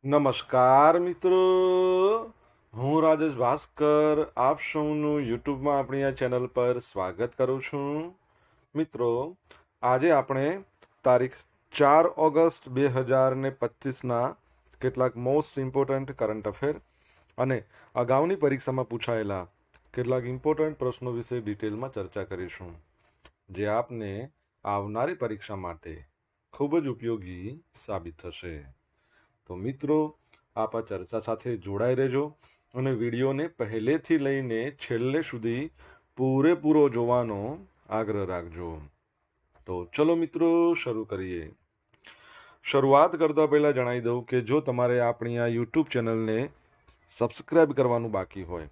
નમસ્કાર મિત્રો, હું રાજેશ ભાસ્કર આપ સૌનું યુટ્યુબમાં આપણી આ ચેનલ પર સ્વાગત કરું છું. મિત્રો, આજે આપણે તારીખ 4 ઓગસ્ટ 2025ના કેટલાક મોસ્ટ ઇમ્પોર્ટન્ટ કરંટ અફેર અને અગાઉની પરીક્ષામાં પૂછાયેલા કેટલાક ઇમ્પોર્ટન્ટ પ્રશ્નો વિશે ડિટેલમાં ચર્ચા કરીશું, જે આપને આવનારી પરીક્ષા માટે ખૂબ જ ઉપયોગી સાબિત થશે. તો મિત્રો, આપ આ ચર્ચા સાથે જોડાઈ રહેજો અને વિડીયોને પહેલેથી લઈને છેલ્લે સુધી પૂરેપૂરો જોવાનો આગ્રહ રાખજો. તો ચલો મિત્રો, શરૂ કરીએ. શરૂઆત કરતા પહેલા જણાવી દઉં કે જો તમારે આપણી આ યુટ્યુબ ચેનલને સબસ્ક્રાઇબ કરવાનું બાકી હોય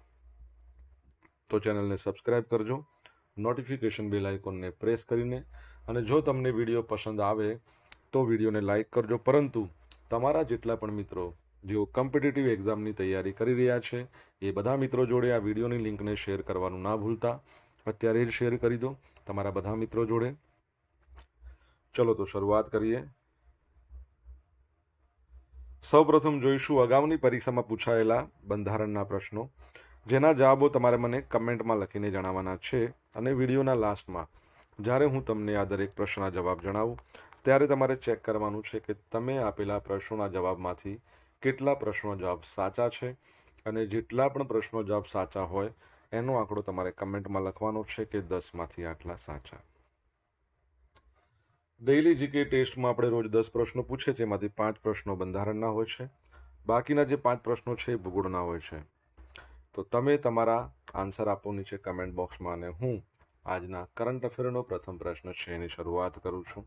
તો ચેનલને સબસ્ક્રાઇબ કરજો, નોટિફિકેશન બેલ આઇકોનને પ્રેસ કરીને, અને જો તમને વિડીયો પસંદ આવે તો વિડીયોને લાઈક કરજો. પરંતુ તમારા જેટલા પણ મિત્રો જેઓ કોમ્પિટિટિવ એક્ઝામની તૈયારી કરી રહ્યા છે એ બધા મિત્રો જોડે આ વિડીયોની લિંકને શેર કરવાનું ના ભૂલતા. અત્યારે જ શેર કરી દો તમારા બધા મિત્રો જોડે. ચલો તો શરૂઆત કરીએ. સૌપ્રથમ જોઈશું અગાઉની પરીક્ષામાં પૂછાયેલા બંધારણના પ્રશ્નો, જેના જવાબો તમારે મને કમેન્ટમાં લખીને જણાવવાના છે. અને વિડીયોના લાસ્ટમાં જ્યારે હું તમને આ દરેક પ્રશ્નના જવાબ જણાવું ત્યારે તમારે ચેક કરવાનું છે કે તમે આપેલા પ્રશ્નોના જવાબમાંથી કેટલા પ્રશ્નો જવાબ સાચા છે, અને જેટલા પણ પ્રશ્નો જવાબ સાચા હોય એનો આંકડો તમારે કમેન્ટમાં લખવાનો છે કે 10માંથી આટલા સાચા. ડેઇલી જીકે ટેસ્ટમાં આપણે રોજ 10 પ્રશ્નો પૂછે છે, એમાંથી 5 પ્રશ્નો બંધારણના હોય છે, બાકીના જે 5 પ્રશ્નો છે એ ભૂગોળના હોય છે. તો તમે તમારા આન્સર આપો નીચે કમેન્ટ બોક્સમાં, અને હું આજના કરંટ અફેરનો પ્રથમ પ્રશ્ન છે એની શરૂઆત કરું છું.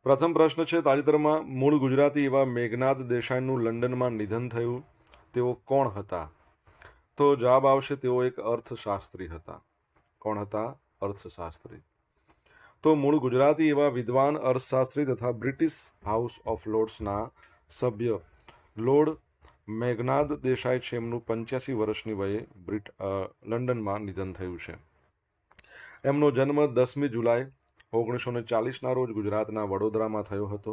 પ્રથમ પ્રશ્ન છે, તાજેતરમાં મૂળ ગુજરાતી એવા મેઘનાદ દેસાઈનું લંડનમાં નિધન થયું, તેઓ કોણ હતા? તો જવાબ આવશે, તેઓ એક અર્થશાસ્ત્રી હતા. કોણ હતા? અર્થશાસ્ત્રી. તો મૂળ ગુજરાતી એવા વિદ્વાન અર્થશાસ્ત્રી તથા બ્રિટિશ હાઉસ ઓફ લોર્ડ્સના સભ્ય લોર્ડ મેઘનાદ દેસાઈ છે, એમનું 85 વર્ષની વયે લંડનમાં નિધન થયું છે. એમનો જન્મ 10મી જુલાઈ 1940ના રોજ ગુજરાતના વડોદરામાં થયો હતો.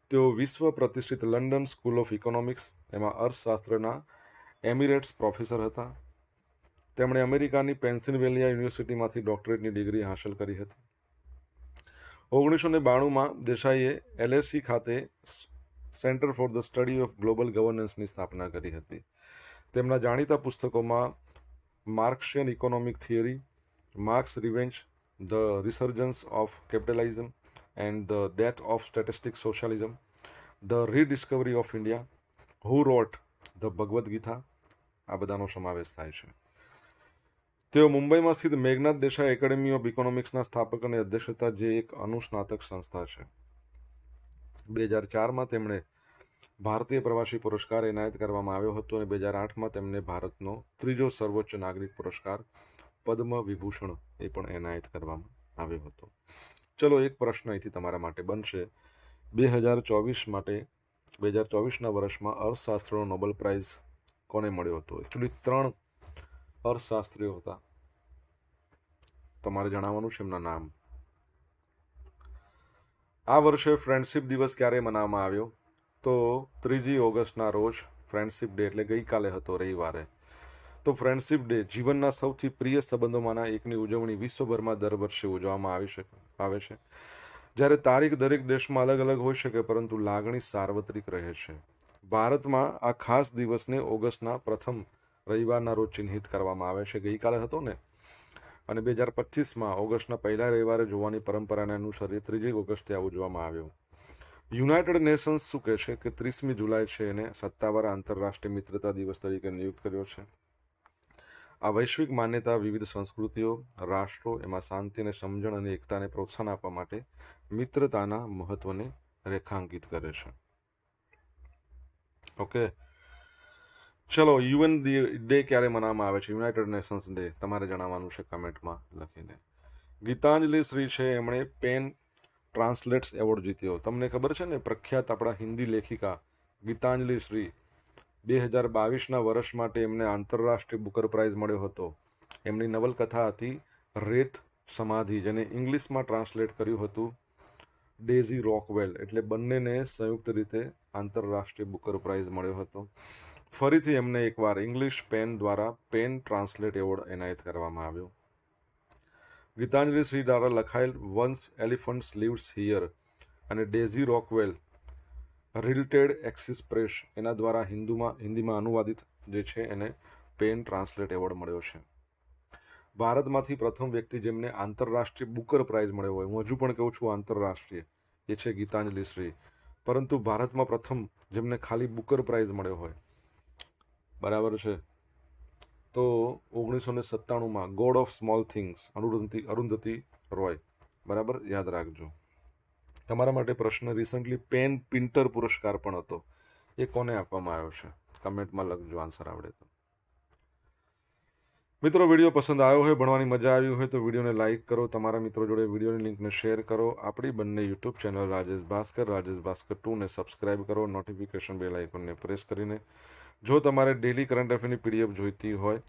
તેઓ વિશ્વ પ્રતિષ્ઠિત લંડન સ્કૂલ ઓફ ઇકોનોમિક્સ એમાં અર્થશાસ્ત્રના એમિરેટ્સ પ્રોફેસર હતા. તેમણે અમેરિકાની પેન્સિલ્વેનિયા યુનિવર્સિટીમાંથી ડોક્ટરેટની ડિગ્રી હાંસલ કરી હતી. 1992માં દેસાઈએ LSE ખાતે centre for the study of global ગવર્નન્સની સ્થાપના કરી હતી. તેમના જાણીતા પુસ્તકોમાં Marxian economic theory, Marx's revenge, the resurgence of capitalism and the death of statistic socialism, the rediscovery of India, who wrote the Bhagavad Gita, આ બધાનો સમાવેશ થાય છે. તેઓ મુંબઈમાં સ્થિત મેઘનાદ દેસાઈ એકેડેમી ઓફ ઇકોનોમિક્સના સ્થાપક અને અધ્યક્ષ હતા, જે એક અનુસ્નાતક સંસ્થા છે. 2004માં તેમણે ભારતીય પ્રવાસી પુરસ્કાર એનાયત કરવામાં આવ્યો હતો, અને 2008માં તેમને ભારતનો ત્રીજો સર્વોચ્ચ નાગરિક પુરસ્કાર પદ્મ વિભૂષણ એ પણ એનાયત કરવામાં આવ્યો હતો. ચલો, એક પ્રશ્ન અહીંથી તમારા માટે બનશે. 2024ના વર્ષમાં અર્થશાસ્ત્રનો નોબેલ પ્રાઇઝ કોને મળ્યો હતો? એકચ્યુઅલી 3 અર્થશાસ્ત્રીઓ હતા, તમારે જણાવવાનું છે એમના નામ. આ વર્ષે ફ્રેન્ડશિપ દિવસ ક્યારે મનાવવામાં આવ્યો? તો 3 ઓગસ્ટના રોજ ફ્રેન્ડશિપ ડે, એટલે ગઈકાલે હતો, રવિવારે. તો ફ્રેન્ડશિપ ડે જીવનના સૌથી પ્રિય સંબંધોમાંના એકની ઉજવણી વિશ્વભરમાં દર વર્ષે ઉજવવામાં આવે છે. જ્યારે તારીખ દરેક દેશમાં અલગ અલગ હોઈ શકે, પરંતુ લાગણી સાર્વત્રિક રહે છે. ભારતમાં આ ખાસ દિવસને ઓગસ્ટના પ્રથમ રવિવારના રોજ ચિહ્નિત કરવામાં આવે છે. ગઈકાલે હતો ને, અને 2025માં ઓગસ્ટના પહેલા રવિવારે જોવાની પરંપરાને અનુસરી 3 ઓગસ્ટે આ ઉજવવામાં આવ્યો. યુનાઇટેડ નેશન્સ શું કહે છે કે 30મી જુલાઈ છે એને સત્તાવાર આંતરરાષ્ટ્રીય મિત્રતા દિવસ તરીકે નિયુક્ત કર્યો છે. આ વૈશ્વિક માન્યતા વિવિધ સંસ્કૃતિઓ, રાષ્ટ્રો એમાં શાંતિ અને સમજણ અને એકતાને પ્રોત્સાહન આપવા માટે મિત્રતાના મહત્વને રેખાંકિત કરે છે. ઓકે, ચલો, યુએન ડે ક્યારે મનાવવામાં આવે છે? યુનાઇટેડ નેશન્સ ડે તમારે જણાવવાનું છે કમેન્ટમાં લખીને. ગીતાંજલિ શ્રી છે, એમણે પેન ટ્રાન્સલેટ્સ એવોર્ડ જીત્યો. તમને ખબર છે ને, પ્રખ્યાત આપણા હિન્દી લેખિકા ગીતાંજલિ શ્રી 2022ના વર્ષ માટે એમને આંતરરાષ્ટ્રીય બુકર પ્રાઇઝ મળ્યો હતો. એમની નવલકથા હતી રેત સમાધિ, જેને ઇંગ્લિશમાં ટ્રાન્સલેટ કર્યું હતું ડેઝી રોકવેલ, એટલે બંનેને સંયુક્ત રીતે આંતરરાષ્ટ્રીય બુકર પ્રાઇઝ મળ્યો હતો. ફરીથી એમને એકવાર ઇંગ્લિશ પેન દ્વારા પેન ટ્રાન્સલેટ એવોર્ડ એનાયત કરવામાં આવ્યો. ગીતાંજલિ શ્રી દ્વારા લખાયેલ વન્સ એલિફન્ટ્સ લિવ્સ હિયર અને daisy Rockwell related axis press એના દ્વારા હિન્દીમાં અનુવાદિત જે છે એને પેન ટ્રાન્સલેટ એવોર્ડ મળ્યો છે. ભારતમાંથી પ્રથમ વ્યક્તિ જેમને આંતરરાષ્ટ્રીય બુકર પ્રાઇઝ મળ્યો હોય, હું હજુ પણ કહું છું આંતરરાષ્ટ્રીય, એ છે ગીતાંજલિ શ્રી. પરંતુ ભારતમાં પ્રથમ જેમને ખાલી બુકર પ્રાઇઝ મળ્યો હોય, બરાબર છે, તો 1997માં God of small things Arundhati Roy, બરાબર, યાદ રાખજો. તમારા માટે પ્રશ્ન, રિસન્ટલી પેન પિન્ટર પુરસ્કાર પણ હતો, એ કોને આપવામાં આવ્યો છે? કમેન્ટમાં લખજો આન્સર આવડે તો. મિત્રો, વિડીયો પસંદ આવ્યો હોય, ભણવાની મજા આવી હોય તો વિડીયોને લાઇક કરો, તમારા મિત્રો જોડે વિડીયોની લિંકને શેર કરો. આપણી બંને યુટ્યુબ ચેનલ રાજેશ ભાસ્કર 2 ને સબસ્ક્રાઇબ કરો, નોટિફિકેશન બેલ આઇકોનને પ્રેસ કરીને. જો તમારે ડેલી કરંટ અફેરની પીડીએફ જોઈતી હોય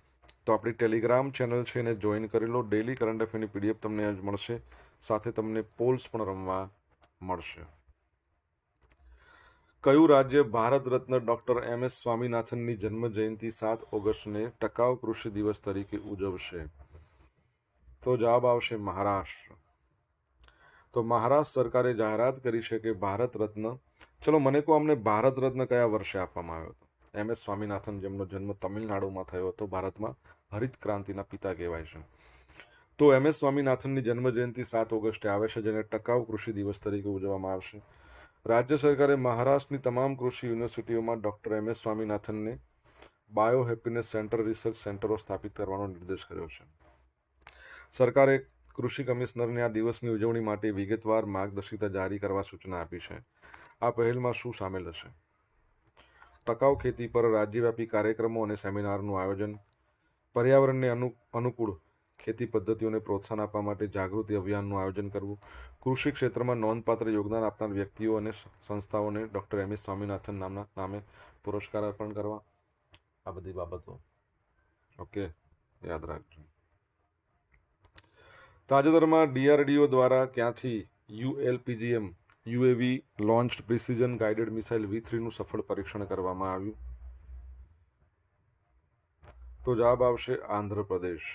તો આપણી ટેલિગ્રામ ચેનલ છે એને જોઈન કરી લો. ડેલી કરંટ અફેરની પીડીએફ તમને જ મળશે, સાથે તમને પોલ્સ પણ રમવા મળશે. કયું રાજ્ય ભારત રત્ન ડોક્ટર MS સ્વામીનાથનની જન્મ જયંતિ 7 ઓગસ્ટને ટકાઉ કૃષિ દિવસ તરીકે ઉજવશે? તો જવાબ આવશે મહારાષ્ટ્ર. તો મહારાષ્ટ્ર સરકારે જાહેરાત કરી છે કે ભારત રત્ન, ચલો મને કહો, અમને ભારત રત્ન કયા વર્ષે આપવામાં આવ્યો હતો? MS સ્વામીનાથન, જેમનો જન્મ તમિલનાડુમાં થયો હતો, ભારતમાં હરિત ક્રાંતિના પિતા કહેવાય છે. તો MS સ્વામીનાથનની જન્મ જયંતિ 7 ઓગસ્ટે આવે છે, જેને ટકાઉ કૃષિ દિવસ તરીકે ઉજવવામાં આવશે. રાજ્ય સરકારે મહારાષ્ટ્રની તમામ કૃષિ યુનિવર્સિટીઓમાં ડોક્ટર MS સ્વામીનાથનને બાયો હેપીનેસ સેન્ટર, રિસર્ચ સેન્ટરો સ્થાપિત કરવાનો નિર્દેશ કર્યો છે. સરકારે કૃષિ કમિશનરને આ દિવસની ઉજવણી માટે વિગતવાર માર્ગદર્શિકા જારી કરવા સૂચના આપી છે. આ પહેલમાં શું સામેલ હશે? ટકાઉ ખેતી પર રાજ્યવ્યાપી કાર્યક્રમો અને સેમિનારનું આયોજન, પર્યાવરણને અનુકૂળ ખેતી પદ્ધતિઓને પ્રોત્સાહન આપવા માટે જાગૃતિ અભિયાનનું આયોજન કરવું, કૃષિ ક્ષેત્રમાં નોંધપાત્ર યોગદાન આપનાર વ્યક્તિઓ અને સંસ્થાઓને ડોક્ટર MS સ્વામીનાથન નામે પુરસ્કાર અર્પણ કરવા, આ બધી બાબતો ઓકે યાદ રાખજો. તાજેતરમાં DRDO દ્વારા ક્યાંથી ULPGM UAV launched precision guided missile V3નું સફળ પરીક્ષણ કરવામાં આવ્યું? તો જવાબ આવશે આંધ્રપ્રદેશ.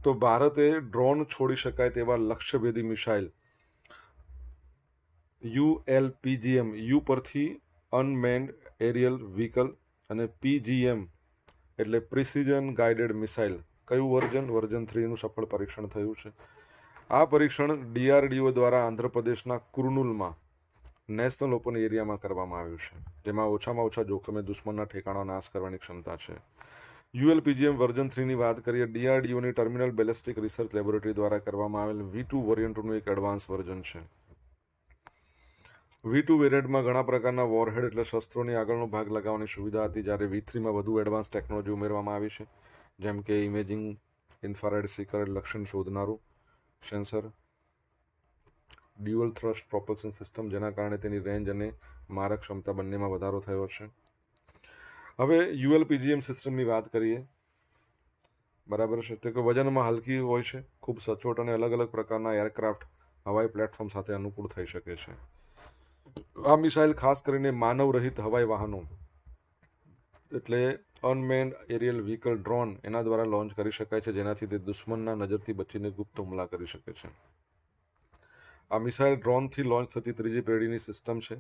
તો ભારતે ડ્રોન છોડી શકાય તેવા લક્ષ્યભેદી મિસાઇલ ULPGM, યુ પરથી અનમેન્ડ એરિયલ વ્હીકલ અને PGM એટલે પ્રિસિઝન ગાઇડેડ મિસાઇલ, કયું વર્ઝન 3નું સફળ પરીક્ષણ થયું છે. આ પરીક્ષણ DRDO દ્વારા આંધ્રપ્રદેશના કુર્નુલમાં નેશનલ ઓપન એરિયામાં કરવામાં આવ્યું છે, જેમાં ઓછામાં ઓછા જોખમે દુશ્મનના ઠેકાણો નાશ કરવાની ક્ષમતા છે. ULPGM વર્ઝન 3ની વાત કરીએ, DRDOની ટર્મિનલ બેલેસ્ટિક રિસર્ચ લેબોરેટરી દ્વારા કરવામાં આવેલ V2 વેરિયન્ટનું એક એડવાન્સ વર્ઝન છે. V2 વેરિયન્ટમાં ઘણા પ્રકારના વોરહેડ એટલે શસ્ત્રોની આગળનો ભાગ લગાવવાની સુવિધા હતી, જ્યારે V3માં વધુ એડવાન્સ ટેકનોલોજી ઉમેરવામાં આવી છે, જેમ કે ઇમેજિંગ, ઇન્ફ્રારેડ સીકર લક્ષણ શોધનારું sensor, dual thrust propulsion system, જેના કારણે તેની રેન્જ અને મારક ક્ષમતા બંનેમાં વધારો થયો છે. હવે ULPGM સિસ્ટમની વાત કરીએ, બરાબર છે, તે વજનમાં હલકી હોય છે, ખૂબ સચોટ અને અલગ અલગ પ્રકારના એરક્રાફ્ટ, હવાઈ પ્લેટફોર્મ સાથે અનુકૂળ થઈ શકે છે. આ મિસાઇલ ખાસ કરીને માનવ રહિત હવાઈ વાહનો એટલે અનમેન્ડ એરિયલ વ્હીકલ ડ્રોન એના દ્વારા લોન્ચ કરી શકાય છે, જેનાથી તે દુશ્મનના નજરથી બચીને ગુપ્ત હુમલા કરી શકે છે. આ મિસાઇલ ડ્રોનથી લોન્ચ થતી ત્રીજી પેઢીની સિસ્ટમ છે,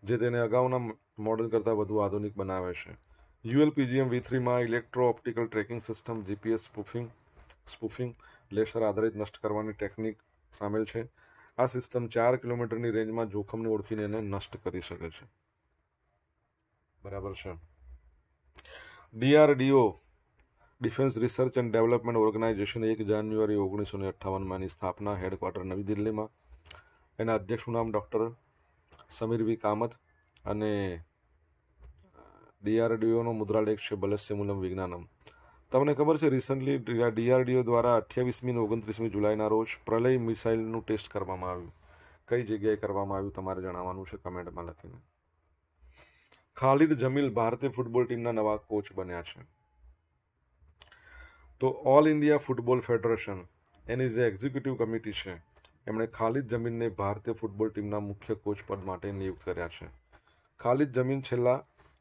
જે તેને અગાઉના મોડેલ કરતાં વધુ આધુનિક બનાવે છે. ULPGM V3માં electro optical tracking system, GPS spoofing, laser આધારિત નષ્ટ કરવાની ટેકનિક સામેલ છે. આ સિસ્ટમ 4 કિલોમીટરની રેન્જમાં જોખમને ઓળખીને એને નષ્ટ કરી શકે છે. બરાબર છે. DRDO defence research and development organisation 1 જાન્યુઆરી 1958ની સ્થાપના, હેડક્વાર્ટર નવી દિલ્હીમાં. એના અધ્યક્ષનું નામ ડૉક્ટર સમીર V કામત અને DRDOનો મુદ્રાલેખ છે બલસ્યમૂલમ વિજ્ઞાનમ. તમને ખબર છે રિસન્ટલી DRDO દ્વારા 28મી અને 29મી જુલાઈના રોજ પ્રલય મિસાઇલનું ટેસ્ટ કરવામાં આવ્યું. કઈ જગ્યાએ કરવામાં આવ્યું તમારે જણાવવાનું છે કમેન્ટમાં લખીને. ખાલિદ જમીલ ભારતીય ફૂટબોલ ટીમના નવા કોચ બન્યા છે. તો ઓલ ઇન્ડિયા ફૂટબોલ ફેડરેશન એની જે એક્ઝિક્યુટિવ કમિટી છે એમણે ખાલિદ જમીનને ભારતીય ફૂટબોલ ટીમના મુખ્ય કોચ પદ માટે નિયુક્ત કર્યા છે. ખાલિદ જમીન છેલ્લા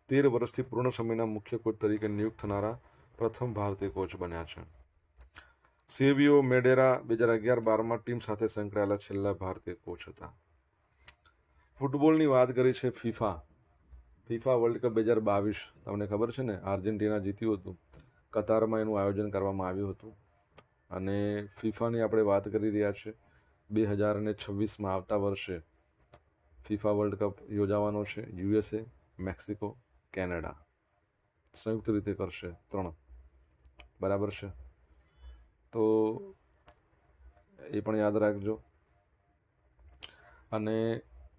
13 વર્ષથી પૂર્ણ સમયના મુખ્ય કોચ તરીકે નિયુક્ત થનારા પ્રથમ ભારતીય કોચ બન્યા છે. સેવિયો મેડેરા 2011-12માં ટીમ સાથે સંકળાયેલા છેલ્લા ભારતીય કોચ હતા. ફૂટબોલની વાત કરી છે ફીફા વર્લ્ડ કપ 2022. તમને ખબર છે ને, આર્જેન્ટિના જીત્યું હતું. કતારમાં એનું આયોજન કરવામાં આવ્યું હતું. અને ફીફાની આપણે વાત કરી રહ્યા છે. 2026માં આવતા વર્ષે ફીફા વર્લ્ડ કપ યોજાવાનો છે. USA, મેક્સિકો, કેનેડા સંયુક્ત રીતે કરશે 3. બરાબર છે, તો એ પણ યાદ રાખજો. અને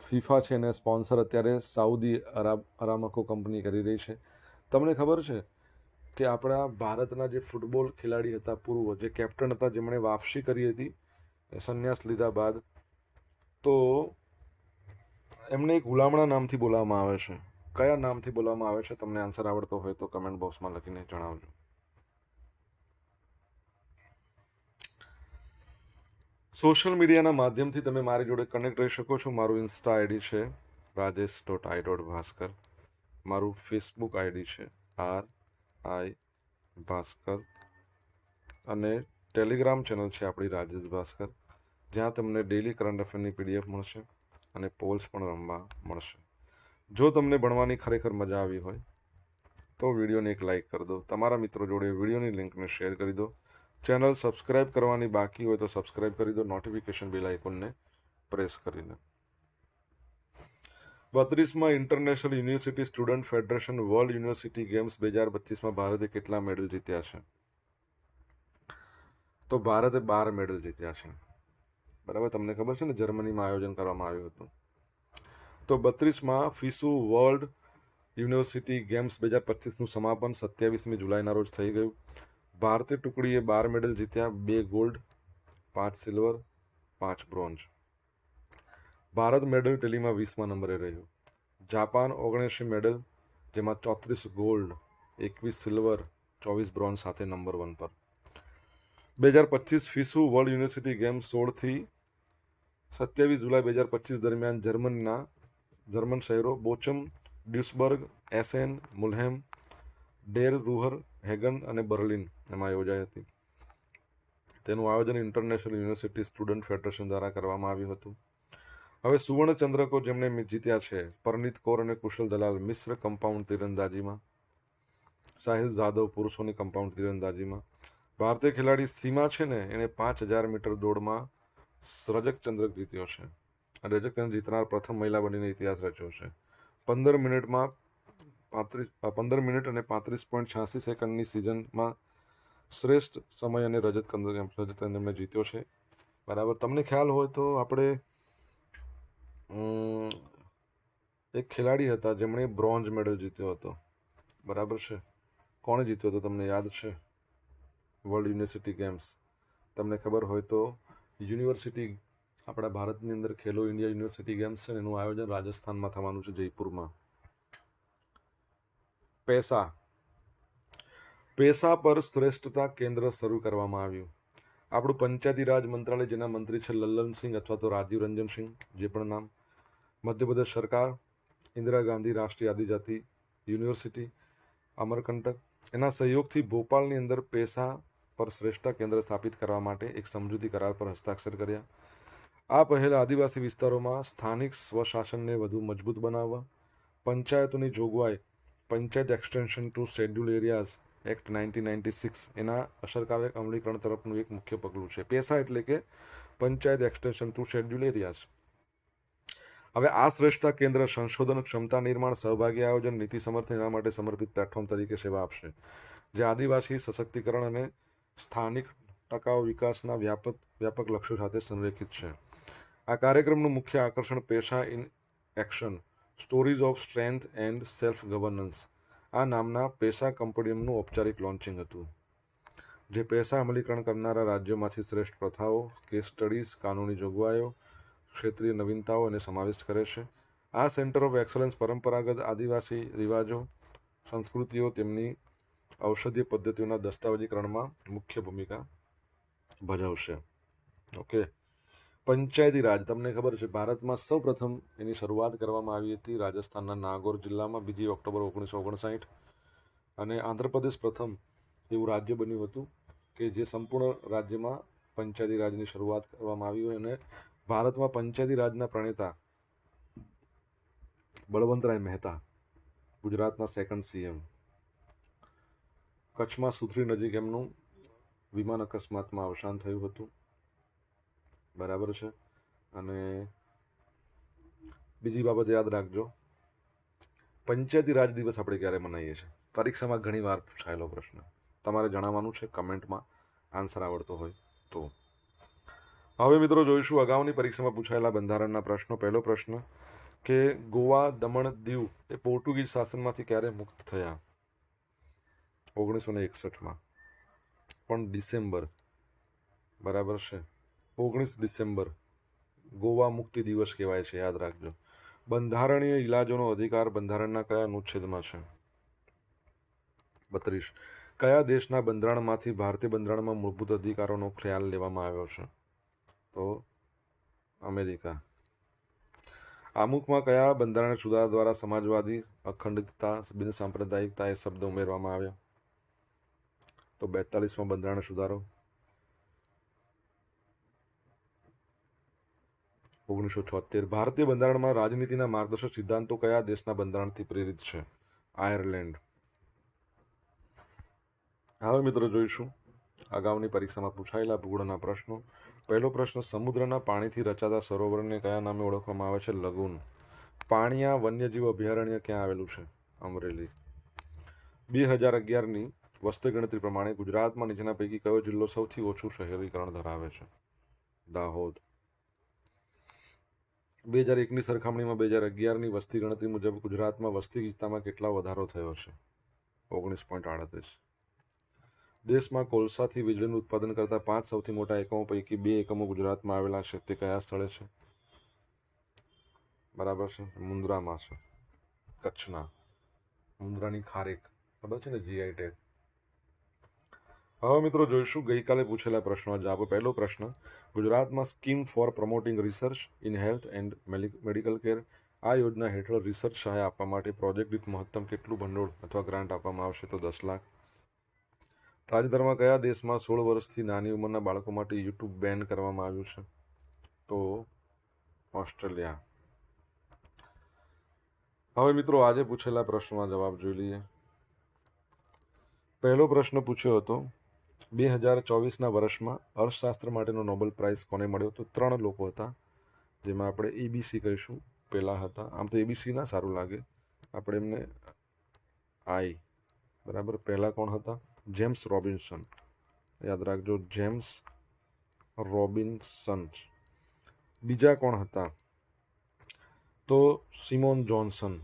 ફીફા છે એને સ્પોન્સર અત્યારે સાઉદી અરામકો કંપની કરી રહી છે. તમને ખબર છે કે આપણા ભારતના જે ફૂટબોલ ખેલાડી હતા પૂર્વ, જે કેપ્ટન હતા, જેમણે વાપસી કરી હતી સંન્યાસ લીધા બાદ, તો એમને એક હુલામણા નામથી બોલાવવામાં આવે છે. કયા નામથી બોલાવવામાં આવે છે? તમને આન્સર આવડતો હોય તો કમેન્ટ બોક્સમાં લખીને જણાવજો. સોશિયલ મીડિયાના માધ્યમથી તમે મારી જોડે કનેક્ટ રહી શકો છો. મારું ઇન્સ્ટા આઈડી છે rajesh.i.bhaskar. મારું ફેસબુક આઈડી છે RI ભાસ્કર. અને ટેલિગ્રામ ચેનલ છે આપણી રાજેશ ભાસ્કર, જ્યાં તમને ડેલી કરંટ અફેરની PDF મળશે અને પોલ્સ પણ રમવા મળશે. જો તમને ભણવાની ખરેખર મજા આવી હોય તો વિડીયોને એક લાઇક કરી દો. તમારા મિત્રો જોડે વિડીયોની લિંકને શેર કરી દો. ચેનલ સબસ્ક્રાઇબ કરવાની બાકી હોય તો સબસ્ક્રાઇબ કરી દો, નોટિફિકેશન બેલ આઇકોનને પ્રેસ કરીને. 32માં international university student federation world university games 2025માં ભારતે કેટલા મેડલ જીત્યા છે? તો ભારતે 12 મેડલ જીત્યા છે. બરાબર, તમને ખબર છે ને, જર્મનીમાં આયોજન કરવામાં આવ્યું હતું. તો 32માં ફિસુ વર્લ્ડ યુનિવર્સિટી ગેમ્સ 2025નું સમાપન 27મી જુલાઈના રોજ થઈ ગયું. ભારતીય ટુકડીએ 12 મેડલ જીત્યા, 2 gold, 5 silver, 5 bronze. Bharat medal ટેલીમાં 20મા નંબરે રહ્યું. જાપાન 79 મેડલ, જેમાં 34 ગોલ્ડ, 21 સિલ્વર, 24 બ્રોન્ઝ સાથે નંબર 1 પર. 2025 ફિસુ વર્લ્ડ યુનિવર્સિટી ગેમ્સ 16થી 27 જુલાઈ 2025 દરમિયાન જર્મન શહેરો બોચમ, ડ્યુસબર્ગ, એસેન, મુલ્હેમ, ડેર રૂહર, હેગન અને બર્લિન એમાં યોજાઈ હતી. તેનું આયોજન ઇન્ટરનેશનલ યુનિવર્સિટી સ્ટુડન્ટ ફેડરેશન દ્વારા કરવામાં આવ્યું હતું. હવે સુવર્ણ ચંદ્રકો જેમણે જીત્યા છે: પરનીત કૌર અને કુશલ દલાલ મિશ્ર કમ્પાઉન્ડ તીરંદાજીમાં, સાહિલ જાદવ પુરુષોની કમ્પાઉન્ડ તીરંદાજીમાં. ભારતીય ખેલાડી સીમા છે ને, એણે 5000 મીટર દોડમાં રજત ચંદ્રક જીત્યો છે. રજત ચંદ્રક જીતનાર પ્રથમ મહિલા બનીને ઇતિહાસ રચ્યો છે. 15 મિનિટ અને 35.86 સેકન્ડની સિઝનમાં શ્રેષ્ઠ સમય અને રજત ચંદ્રક એમણે જીત્યો છે. બરાબર, તમને ખ્યાલ હોય તો આપણે એક ખેલાડી હતા જેમણે બ્રોન્ઝ મેડલ જીત્યો હતો. બરાબર છે, કોણે જીત્યો હતો તમને યાદ છે? World university games. તમને ખબર હોય તો યુનિવર્સિટી આપણા ભારતની અંદર ખેલો ઇન્ડિયા યુનિવર્સિટી ગેમ્સ છે, એનું આયોજન રાજસ્થાનમાં થવાનું છે, જયપુરમાં. પૈસા પર શ્રેષ્ઠતા કેન્દ્ર શરૂ કરવામાં આવ્યું. આપણું પંચાયતી રાજ મંત્રાલય, જેના મંત્રી છે લલ્લનસિંહ અથવા તો રાજીવ રંજન સિંહ, જે પણ નામ. મધ્યપ્રદેશ સરકાર, ઇન્દિરા ગાંધી રાષ્ટ્રીય આદિજાતિ યુનિવર્સિટી અમરકંટક, એના સહયોગથી ભોપાલની અંદર પૈસા પર શ્રેષ્ઠતા કેન્દ્ર સ્થાપિત કરવા માટે એક સમજૂતી કરાર પર હસ્તાક્ષર કર્યા. આ પહેલ આદિવાસી વિસ્તારોમાં સ્થાનિક સ્વશાસનને વધુ મજબૂત બનાવવા, પંચાયતોની જોગવાઈ, panchayat extension to scheduled areas act 1996, એના અસરકારક અમલીકરણ તરફનું એક મુખ્ય પગલું છે. પૈસા એટલે કે panchayat extension to scheduled areas. હવે આ શ્રેષ્ઠતા કેન્દ્ર સંશોધન, ક્ષમતા નિર્માણ, સહભાગી આયોજન, નીતિ સમર્થન એના માટે સમર્પિત પ્લેટફોર્મ તરીકે સેવા આપશે, જે આદિવાસી સશક્તિકરણ અને સ્થાનિક ટકાઉ વિકાસના વ્યાપક લક્ષ્યો સાથે સંરેખિત છે. આ કાર્યક્રમનું મુખ્ય આકર્ષણ પૈસા in action, stories of strength and self governance આ નામના પૈસા કમ્પોડિયમનું ઔપચારિક લોન્ચિંગ હતું, જે પૈસા અમલીકરણ કરનારા રાજ્યોમાંથી શ્રેષ્ઠ પ્રથાઓ, કેસ સ્ટડીઝ, કાનૂની જોગવાઈઓ, ક્ષેત્રીય નવીનતાઓ અને સમાવિષ્ટ કરે છે. આ સેન્ટર ઓફ એક્સલન્સ પરંપરાગત આદિવાસી રિવાજો, સંસ્કૃતિઓ, તેમની ઔષધીય પદ્ધતિઓના દસ્તાવેજીકરણમાં મુખ્ય ભૂમિકા ભજવશે. ઓકે, પંચાયતી રાજ તમને ખબર છે, ભારતમાં સૌ પ્રથમ એની શરૂઆત કરવામાં આવી હતી રાજસ્થાનના નાગોર જિલ્લામાં 2 ઓક્ટોબર 1959, અને આંધ્રપ્રદેશ પ્રથમ એવું રાજ્ય બન્યું હતું કે જે સંપૂર્ણ રાજ્યમાં પંચાયતી રાજની શરૂઆત કરવામાં આવી હોય. અને ભારતમાં પંચાયતી રાજના પ્રણેતા બળવંતરાય મહેતા, ગુજરાતના સેકન્ડ સીએમ. કચ્છમાં સુથરી નજીક એમનું વિમાન અકસ્માતમાં અવસાન થયું હતું, બરાબર છે. અને બીજી બાબત યાદ રાખજો, પંચાયતી રાજ દિવસ આપણે ક્યારે મનાવીએ છીએ? પરીક્ષામાં ઘણી વાર પૂછાયેલો પ્રશ્ન, તમારે જણાવવાનું છે કમેન્ટમાં આન્સર આવડતો હોય તો. હવે મિત્રો જોઈશું અગાઉની પરીક્ષામાં પૂછાયેલા બંધારણના પ્રશ્નો. પહેલો પ્રશ્ન કે ગોવા, દમણ, દીવ એ પોર્ટુગીઝ શાસનમાંથી ક્યારે મુક્ત થયા? 1961માં, પણ ડિસેમ્બર, બરાબર છે, 19 ડિસેમ્બર ગોવા મુક્તિ દિવસ કહેવાય છે, યાદ રાખજો. બંધારણીય ઇલાજોનો અધિકાર બંધારણના કયા અનુચ્છેદમાં છે? 32. કયા દેશના બંધારણમાંથી ભારતીય બંધારણમાં મૂળભૂત અધિકારોનો ખ્યાલ લેવામાં આવ્યો છે? તો અમેરિકા. આમુખમાં કયા બંધારણ સુધારા દ્વારા સમાજવાદી, અખંડિતતા, બિનસાંપ્રદાયિકતા એ શબ્દ ઉમેરવામાં આવ્યા? તો 42માં બંધારણ સુધારો. 1976. ભારતીય બંધારણમાં રાજનીતિના માર્ગદર્શક સિદ્ધાંતો કયા દેશના બંધારણથી પ્રેરિત છે? આયર્લેન્ડ. હવે મિત્રો જોઈશું અગાઉની પરીક્ષામાં પૂછાયેલા ભૂગોળના પ્રશ્નો. પહેલો પ્રશ્ન, સમુદ્રના પાણીથી રચાતા સરોવરને કયા નામે ઓળખવામાં આવે છે? લગૂન. પાણિયા વન્યજીવ અભયારણ્ય ક્યાં આવેલું છે? અમરેલી. 2011ની વસ્તી ગણતરી પ્રમાણે ગુજરાતમાં નીચેના પૈકી કયો જિલ્લો સૌથી ઓછું શહેરીકરણ ધરાવે છે? દાહોદ. 2001ની સરખામણીમાં 2011ની વસ્તી ગણતરી મુજબ ગુજરાતમાં વસ્તી ગીચતામાં કેટલો વધારો થયો છે? 19.38. દેશમાં કોલસાથી વીજળીનું ઉત્પાદન કરતા 5 સૌથી મોટા એકમો પૈકી 2 એકમો ગુજરાતમાં આવેલા છે, તે કયા સ્થળે છે? બરાબર છે, મુન્દ્રામાં છે, કચ્છના. મુન્દ્રાની ખારેક ખબર છે ને, જીઆઈ ટેગ. હવે મિત્રો જોઈશું ગઈકાલે પૂછેલા પ્રશ્નો જવાબ. પહેલો પ્રશ્ન, ગુજરાતમાં scheme for promoting research in health and medical care, આ યોજના હેઠળ રિસર્ચ સહાય આપવા માટે પ્રોજેક્ટ દીઠ મહત્તમ કેટલું ભંડોળ અથવા ગ્રાન્ટ આપવામાં આવશે? તો 10 લાખ. તાજેતરમાં કયા દેશમાં 16 વર્ષથી નાની ઉંમરના બાળકો માટે યુટ્યુબ બેન કરવામાં આવ્યું છે? તો ઓસ્ટ્રેલિયા. હવે મિત્રો આજે પૂછેલા પ્રશ્નોના જવાબ જોઈ લઈએ. પહેલો પ્રશ્ન પૂછ્યો હતો, 2024ના વર્ષમાં અર્થશાસ્ત્ર માટેનો નોબેલ પ્રાઇઝ કોને મળ્યો? તો 3 લોકો હતા, જેમાં આપણે એબીસી કહીશું. પહેલા હતા, આમ તો એબીસી ના સારું લાગે, આપણે એમને આઈ, બરાબર. પહેલા કોણ હતા? જેમ્સ રોબિન્સન, યાદ રાખજો, જેમ્સ રોબિન્સન. બીજા કોણ હતા? તો સિમોન જોન્સન.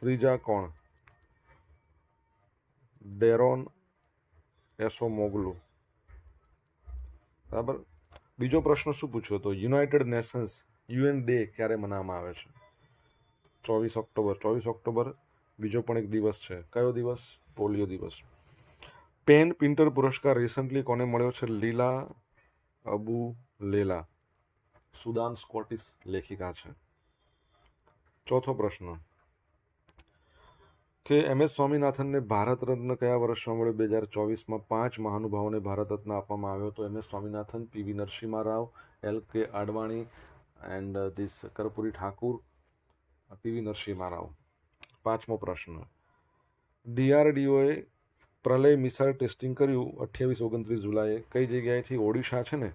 ત્રીજા કોણ? ડેરોન એસોમોગ્લુ, બરાબર. બીજો પ્રશ્ન શું પૂછ્યો હતો? યુનાઇટેડ નેશન્સ યુએન ડે ક્યારે મનાવવામાં આવે છે? 24 ઓક્ટોબર. 24 ઓક્ટોબર બીજો પણ એક દિવસ છે. કયો દિવસ? પોલિયો દિવસ. પેન પિન્ટર પુરસ્કાર રિસન્ટલી કોને મળ્યો છે? લીલા અબુ લેલા, સુદાન સ્કોટિશ લેખિકા છે. ચોથો પ્રશ્ન કે MS સ્વામીનાથનને ભારત રત્ન કયા વર્ષમાં મળ્યો? 2024માં 5 મહાનુભાવોને ભારત રત્ન આપવામાં આવ્યો હતો. MS સ્વામીનાથન, PV Narasimha Rao, LK Advani and this Karpoori Thakur, PV Narasimha Rao. પાંચમો પ્રશ્ન, DRDOએ પ્રલય મિસાઇલ ટેસ્ટિંગ કર્યું 28-29 જુલાઈએ કઈ જગ્યાએથી? ઓડિશા છે ને,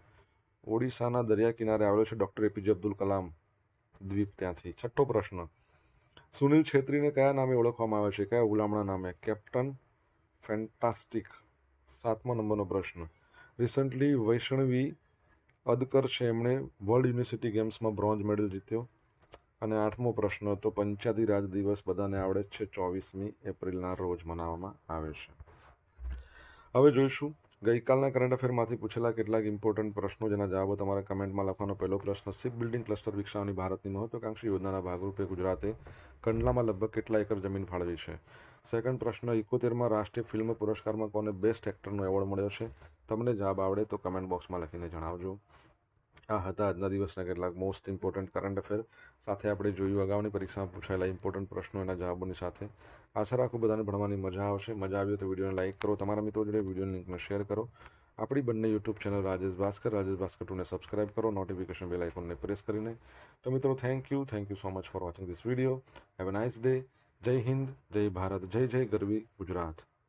ઓડિશાના દરિયા કિનારે આવેલો છે ડૉક્ટર APJ અબ્દુલ કલામ દ્વીપ, ત્યાંથી. છઠ્ઠો પ્રશ્ન, સુનિલ છેત્રીને કયા નામે ઓળખવામાં આવે છે? કયા હુલામણા નામે? Captain fantastic. 7મો નંબરનો પ્રશ્ન, રિસન્ટલી વૈષ્ણવી અદકર છે, એમણે વર્લ્ડ યુનિવર્સિટી ગેમ્સમાં બ્રોન્ઝ મેડલ જીત્યો. અને 8મો પ્રશ્ન તો પંચાયતી રાજ દિવસ બધાને આવડે જ છે, 24મી એપ્રિલના રોજ મનાવવામાં આવે છે. હવે જોઈશું ગઈકાલના કરંટ અફેરમાંથી પૂછેલા કેટલાક ઇમ્પોર્ટન્ટ પ્રશ્નો જેના જવાબો તમારે કમેન્ટમાં લખવાનો. પહેલો પ્રશ્ન, શિપ બિલ્ડિંગ ક્લસ્ટર વિકસાવવાની ભારતની મહત્વાકાંક્ષી યોજનાના ભાગરૂપે ગુજરાતે કંડલામાં લગભગ કેટલા એકર જમીન ફાળવી છે? સેકન્ડ પ્રશ્ન, 71માં રાષ્ટ્રીય ફિલ્મ પુરસ્કારમાં કોને બેસ્ટ એક્ટરનો એવોર્ડ મળ્યો છે? તમને જવાબ આવડે તો કમેન્ટ બોક્સમાં લખીને જણાવજો. આ હતા આજના દિવસના કેટલાક મોસ્ટ ઇમ્પોર્ટન્ટ કરંટ અફેર. સાથે આપણે જોયું અગાઉની પરીક્ષામાં પૂછાયેલા ઇમ્પોર્ટન્ટ પ્રશ્નો એના જવાબોની સાથે. આશા રાખું બધાને ભણવાની મજા આવશે. મજા આવી તો વિડીયોને લાઇક કરો, તમારા મિત્રો જોડે વિડીયોની લિંકને શેર કરો. આપણી બંને યુટ્યુબ ચેનલ રાજેશ ભાસ્કર 2ને સબસ્ક્રાઇબ કરો, નોટિફિકેશન બેલ આઇકોનને પ્રેસ કરીને. તો મિત્રો, thank you so much for watching this video. Have a nice day. Jai Hind, જય ભારત, જય જય ગરવી ગુજરાત.